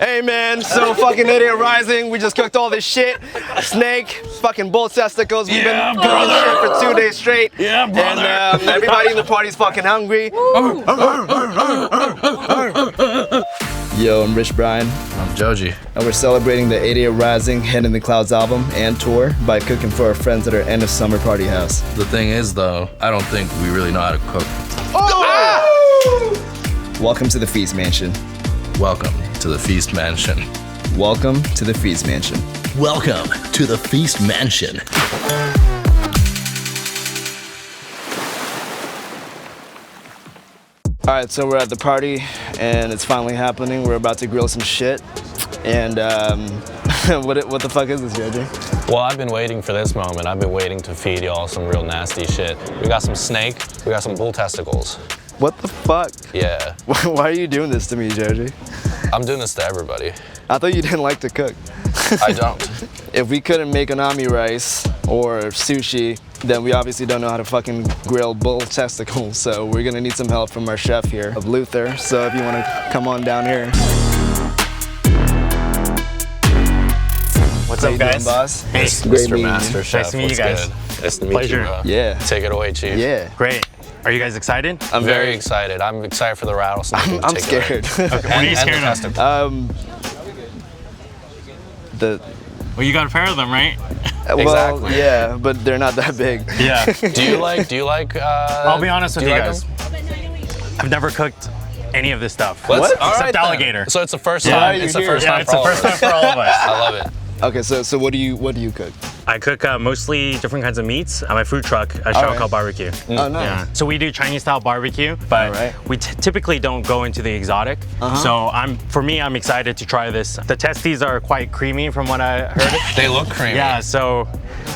Hey man, so fucking idiot rising. We just cooked all this shit. Snake, fucking bull testicles. We've been cooking this shit for 2 days straight. Yeah, brother. And everybody in the party's fucking hungry. Yo, I'm Rich Brian. I'm Joji. And we're celebrating the 80th Rising Head in the Clouds album and tour by cooking for our friends at our end of summer party house. The thing is though, I don't think we really know how to cook. Welcome to the Feast Mansion. Welcome to the Feast Mansion. Welcome to the Feast Mansion. Welcome to the Feast Mansion. All right, so we're at the party and it's finally happening. We're about to grill some shit. And what the fuck is this, Joji? Well, I've been waiting for this moment. I've been waiting to feed y'all some real nasty shit. We got some snake, we got some bull testicles. What the fuck? Yeah. Why are you doing this to me, Joji? I'm doing this to everybody. I thought you didn't like to cook. I don't. If we couldn't make onami rice or sushi, then we obviously don't know how to fucking grill bull testicles. So we're gonna need some help from our chef here, of Luther. So if you wanna come on down here. What's How up, you guys? doing, boss? Hey, Mr. Master Chef. Nice to meet you what's guys. good? Nice to meet Pleasure. you, bro. Yeah. Take it away, Chief. Yeah. Great. Are you guys excited? I'm very excited. I'm excited for the rattlesnake. in I'm particular. scared. Okay, what are you And the scared of? testicles. Well, you got a pair of them, right? Well, Exactly. yeah, but they're not that big. Yeah. Do you like? I'll be honest with you like guys. them? I've never cooked any of this stuff. Let's- What? all Except right, then. alligator. So it's the first Yeah, time. you're It's the here. first Yeah, time it's for the all first of time us. for all of us. I love it. Okay, so what do you cook? I cook mostly different kinds of meats at my food truck at All right. Shao Barbecue. Oh, nice. Yeah. So we do Chinese style barbecue, but All right. we typically don't go into the exotic. So for me, I'm excited to try this. The testes are quite creamy from what I heard. They look creamy. Yeah, so,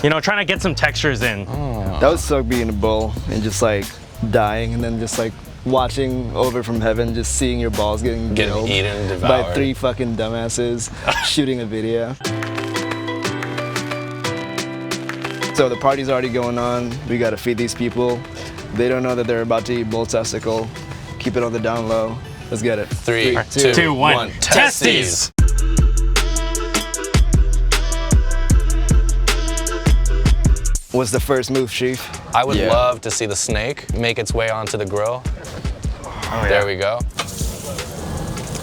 trying to get some textures in. That would suck being a bull and just like dying and then just like watching over from heaven, just seeing your balls getting grilled eaten, by devoured. 3 fucking dumbasses shooting a video. So the party's already going on. We gotta feed these people. They don't know that they're about to eat bull testicle. Keep it on the down low. Let's get it. 3, 2, 2, 1. 1. Testes. What's the first move, Chief? I would Yeah. love to see the snake make its way onto the grill. Oh, yeah. There we go.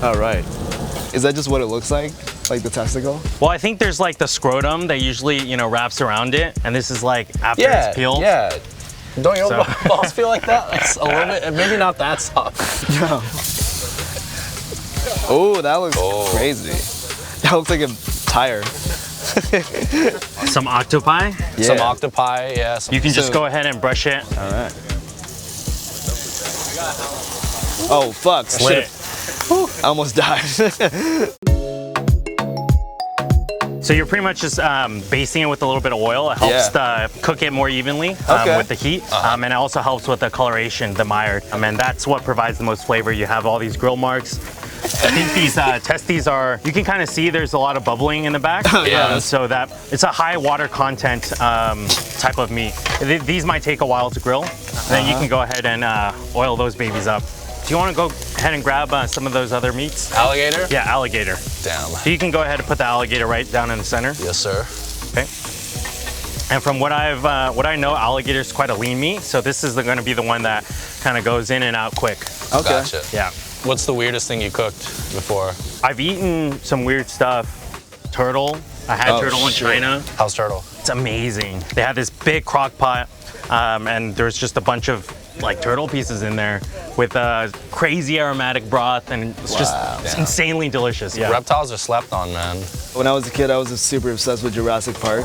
All right. Is that just what it looks like? Like the testicle? Well, I think there's like the scrotum that usually, wraps around it, and this is like after it's peeled. Yeah. Don't your So- balls feel like that? It's a little bit, maybe not that soft. No. Oh, that looks Oh. crazy. That looks like a tire. Some octopi. Yeah. Some octopi, yeah. You can just So- go ahead and brush it. All right. Oh, fuck. I Lit. should've- I almost died. So you're pretty much just basting it with a little bit of oil. It helps cook it more evenly Okay. with the heat. And it also helps with the coloration, the mire. And that's what provides the most flavor. You have all these grill marks. I think these testes are, you can kind of see there's a lot of bubbling in the back. Yeah. So that it's a high water content type of meat. These might take a while to grill. Then you can go ahead and oil those babies up. Do you want to go ahead and grab some of those other meats? Alligator? Yeah, alligator. Damn. So you can go ahead and put the alligator right down in the center. Yes, sir. Okay. And from what I know, alligator is quite a lean meat, so this is going to be the one that kind of goes in and out quick. Okay. Gotcha. Yeah. What's the weirdest thing you cooked before? I've eaten some weird stuff. Turtle. I had Oh, turtle in shit. China. How's turtle? It's amazing. They had this big crock pot, and there's just a bunch of like turtle pieces in there with crazy aromatic broth, and it's just it's insanely delicious. Yeah. Reptiles are slept on, man. When I was a kid, I was super obsessed with Jurassic Park.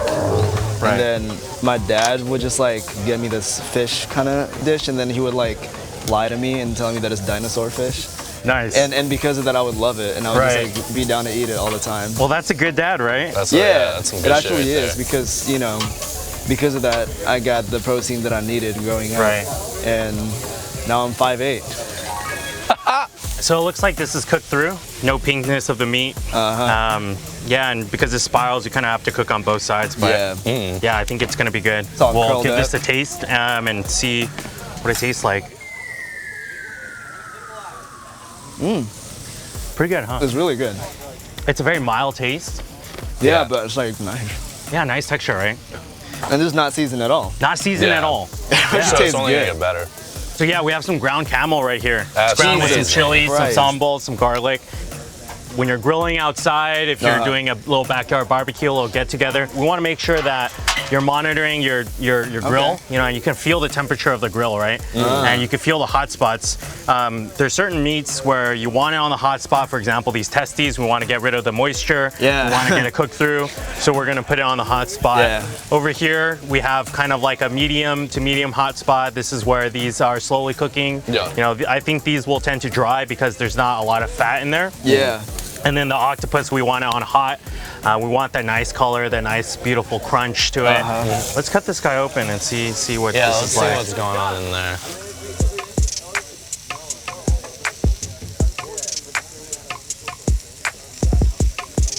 Right. And then my dad would just like get me this fish kind of dish, and then he would like lie to me and tell me that it's dinosaur fish. Nice. And because of that, I would love it, and I would Right. just like be down to eat it all the time. well, that's a good dad, right? That's Yeah, that's some it good actually shit right is there. because because of that, I got the protein that I needed growing up. Right. And now I'm 5'8". So it looks like this is cooked through. No pinkness of the meat. Yeah, and because it's spirals, you kind of have to cook on both sides. But Yeah. yeah, I think it's gonna be good. all We'll curled give this up. a taste and see what it tastes like. Pretty good, huh? It's really good. It's a very mild taste. Yeah, but it's like nice. Yeah, nice texture, right? And this is not seasoned at all. Not seasoned at all. It just So tastes it's only gonna good. get better. So yeah, we have some ground camel right here. That's Ground with some amazing. chili, some Christ. sambal, some garlic. When you're grilling outside, if you're doing a little backyard barbecue, a little get together, we want to make sure that you're monitoring your grill. You know, you can feel the temperature of the grill, right? And you can feel the hot spots. There's certain meats where you want it on the hot spot. For example, these testes, we want to get rid of the moisture. Yeah. We want to get it cooked through. So we're gonna put it on the hot spot. Yeah. Over here, we have kind of like a medium to medium hot spot. This is where these are slowly cooking. Yeah. You know, I think these will tend to dry because there's not a lot of fat in there. Yeah. And then the octopus, we want it on hot. We want that nice color, that nice, beautiful crunch to it. Let's cut this guy open and see what Yeah, this let's is see like. what's going on in there.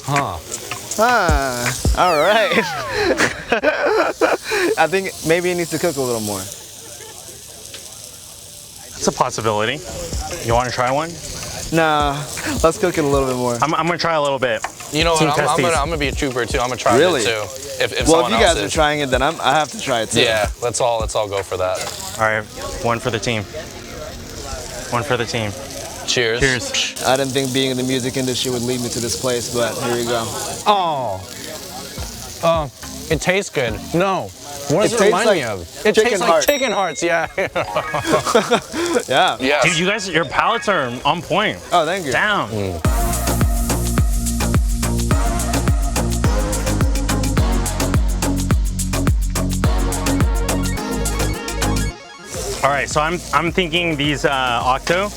Huh. All right. I think maybe it needs to cook a little more. It's a possibility. You want to try one? Nah, let's cook it a little bit more. I'm gonna try a little bit. You know Some what? I'm testes. gonna be a trooper too. I'm gonna try Really? it too. If Well, someone if you else guys are is. trying it, then I have to try it too. Yeah, let's all go for that. All right, one for the team. One for the team. Cheers. Cheers. I didn't think being in the music industry would lead me to this place, but here you go. Oh. It tastes good. No. What does It it, tastes remind like me of? It chicken tastes heart. like chicken hearts. Yeah. Yeah. Yes. Dude, you guys, your palates are on point. Oh, thank you. Down. All right, so I'm thinking these octo.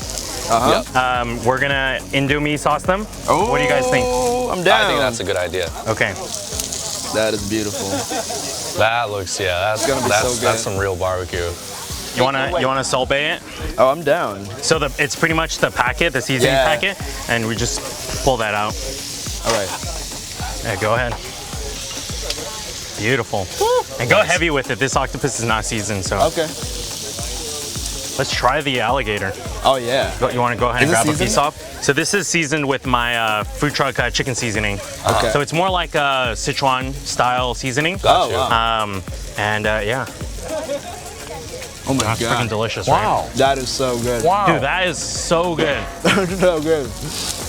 Yep. We're gonna Indomie sauce them. What do you guys think? Oh, I'm down. I think that's a good idea. Okay. That is beautiful. That looks, that's gonna be so good. That's some real barbecue. You wanna solbay it? Oh, I'm down. So it's pretty much the packet, the seasoning Yeah. packet, and we just pull that out. All right. Yeah, go ahead. Beautiful. And go heavy with it. This octopus is not seasoned, so Okay. let's try the alligator. Oh, yeah. You want to go ahead and Is it grab a piece seasoned? off? So this is seasoned with my food truck chicken seasoning. Okay. So it's more like a Sichuan style seasoning. Oh, wow. Yeah, Oh, my that's freaking God. delicious, right? That is so good. Wow. Dude, that is so good. So good.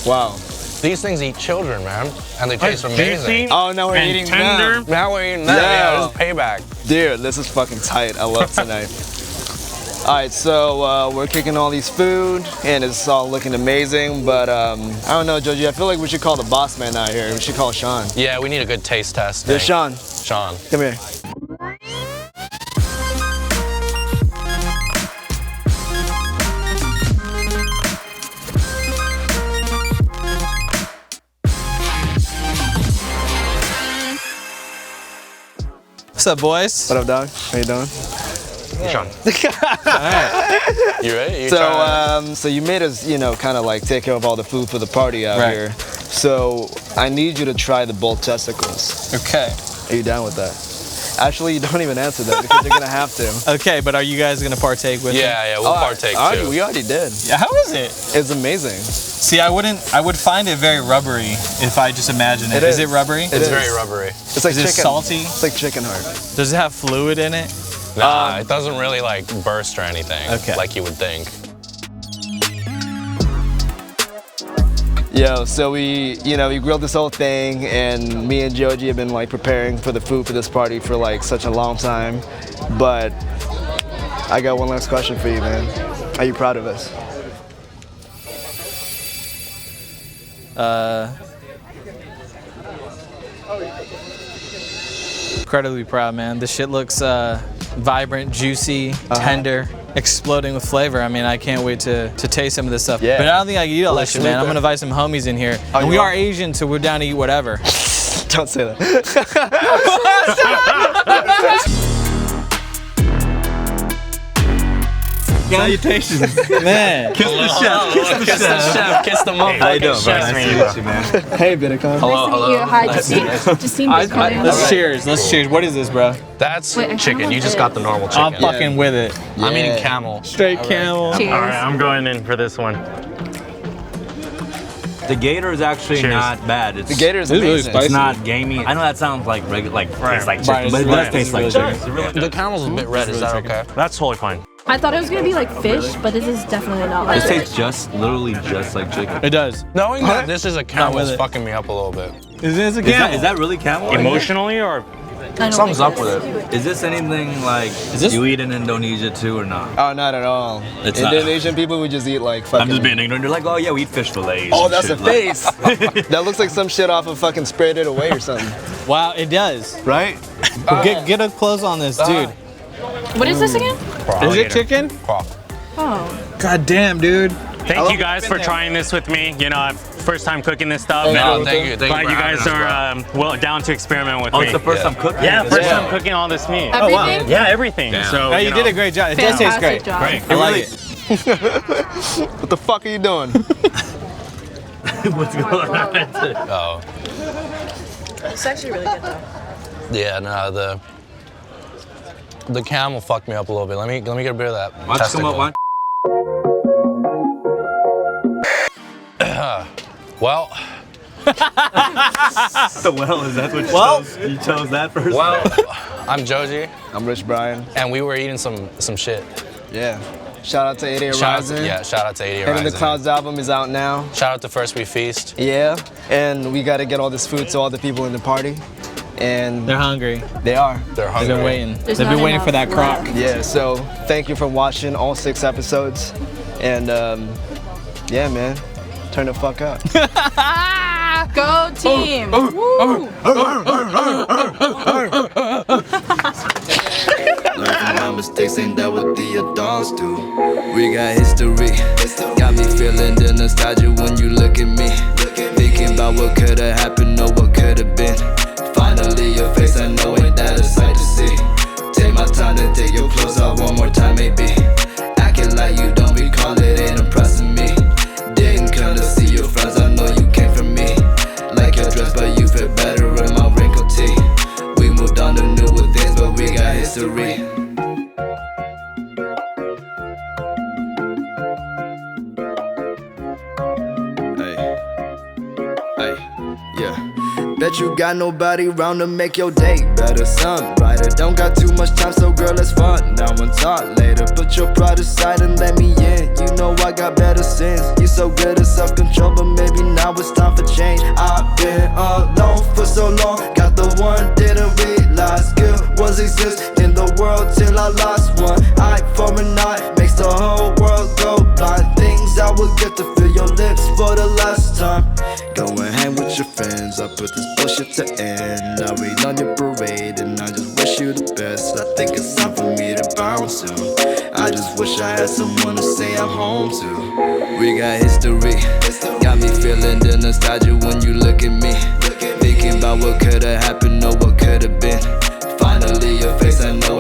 Wow. These things eat children, man, and they taste amazing. Juicy Oh, now we're and eating tender. them. Now we're eating that. Yeah. Yeah, this is payback. Dude, this is fucking tight. I love tonight. All right, so we're kicking all these food, and it's all looking amazing. But I don't know, Joji. I feel like we should call the boss man out here. We should call Sean. Yeah, we need a good taste test. There's Sean. Sean. Come here. What's up, boys? What up, dog? How you doing? Sean. You ready? You So, trying? so you made us, kind of like take care of all the food for the party out Right. here. So I need you to try the bull testicles. Okay. Are you down with that? Actually, you don't even answer that because you're gonna have to. Okay, but are you guys gonna partake with me? Yeah, we'll partake too. We already did. Yeah, how is it? It's amazing. See, I would find it very rubbery if I just imagine it. It Is is. it rubbery? It It's is. very rubbery. It's like Is it chicken. salty? It's like chicken heart. Does it have fluid in it? Nah, it doesn't really like burst or anything. Okay. Like you would think. Yo, so we grilled this whole thing, and me and Joji have been like preparing for the food for this party for like such a long time. But I got one last question for you, man. Are you proud of us? Incredibly proud, man. This shit looks vibrant, juicy, tender, exploding with flavor. I mean, I can't wait to taste some of this stuff. Yeah. But I don't think I can eat all this shit, man. I'm Luther. gonna invite some homies in here. And you we are? are Asian, so we're down to eat whatever. Don't say that. Salutations, man. Kiss the chef. Kiss the chef. Kiss the motherfucking chef. Hey, Bitacon. Hello, Nice to meet you. Hi, Justine. Let's cheers. Let's cheers. What is this, bro? That's Wait, chicken. You just got the normal I'm chicken. fucking with it. I'm eating camel. Straight camel. Cheers. All right, I'm going in for this one. The gator is actually Cheers. not bad. It's, The gator is This is really amazing. spicy. it's not gamey. I know that sounds like regular, like tastes like Brian, chicken, but it Brian, does taste like this is really chicken. The camel's a bit red. Is that okay? That's totally fine. I thought it was gonna be like fish, but this is definitely not like This fish. tastes just, literally just like chicken. It does. Knowing that this is a camel with is it. fucking me up a little bit. Is this a Is that really camel? Emotionally or? I don't Something's like up with this. it. Is this anything like this- you eat in Indonesia too or not? Oh, not at all. It's not. Indonesian people would just eat like fucking. I'm just being ignorant. They're like, oh yeah, we eat fish fillets. Oh, and that's a shit. Like- face. That looks like some shit off of fucking Sprayed It Away or something. Wow, it does. Right? Get a close on this, dude. What is this again? Is it chicken? Oh. God damn, dude. Thank you guys for trying this with me. You know, first time cooking this stuff. No, thank you. Thank Glad you. you for guys having us, are well down to experiment with Oh, me. it's the first time cooking. Yeah, this. first time cooking all this meat. Everything? Yeah, everything. So Hey, you did a great job. It does taste great. Fantastic job. I like it. What the fuck are you doing? What's going on? bro. Oh, It's actually really good though. yeah. No, the camel fucked me up a little bit. Let me get a bit of that. Why don't you come up? testicle. Well, So well, is that what you chose? You chose that first? well, I'm Joji, I'm Rich Brian. and we were eating some shit. Yeah. Shout out to 88 Shout out Rising. to, yeah, shout out to 88 Head in the Rising. Clouds album is out now. Shout out to First We Feast. Yeah. And we got to get all this food to all the people in the party. And They're hungry. they are. They're They've hungry. been waiting. There's They've not been waiting for enough that crock. left. Yeah. So thank you for watching all 6 episodes. And yeah, man. Turn the fuck up. Go team! Woo! Learn from my mistakes, ain't that what the adults do? We got history, got me feeling the nostalgia when you look at me. Thinking about what could've happened or what could've been. Finally your face, I know ain't that a sight to see. Take my time to take your clothes off one more time maybe. Acting like you don't recall it ain't impressing me. Didn't come to see your friends, I know you came from me. Like your dress, but you fit better in my wrinkled tee. We moved on to newer things, but we got history. Hey, yeah. Bet you got nobody round to make your day better. Sun brighter, don't got too much time, so girl, let's fun. Now and talk later. Put your pride aside and let me in. You know I got better sins. You so good at self-control, but maybe now it's time for change. I've been alone for so long, got the one, didn't realize good ones exist in the world till I lost one. Eye for an eye makes the whole world go blind. Things I would get to feel your lips for the last time. Go and hang with your friends, I put this bullshit to end. I read on your parade and I just wish you the best. I think it's time for me to bounce soon. I just wish I had someone to say I'm home to. We got history, got me feeling the nostalgia when you look at me. Thinking about what could've happened or what could've been. Finally your face, I know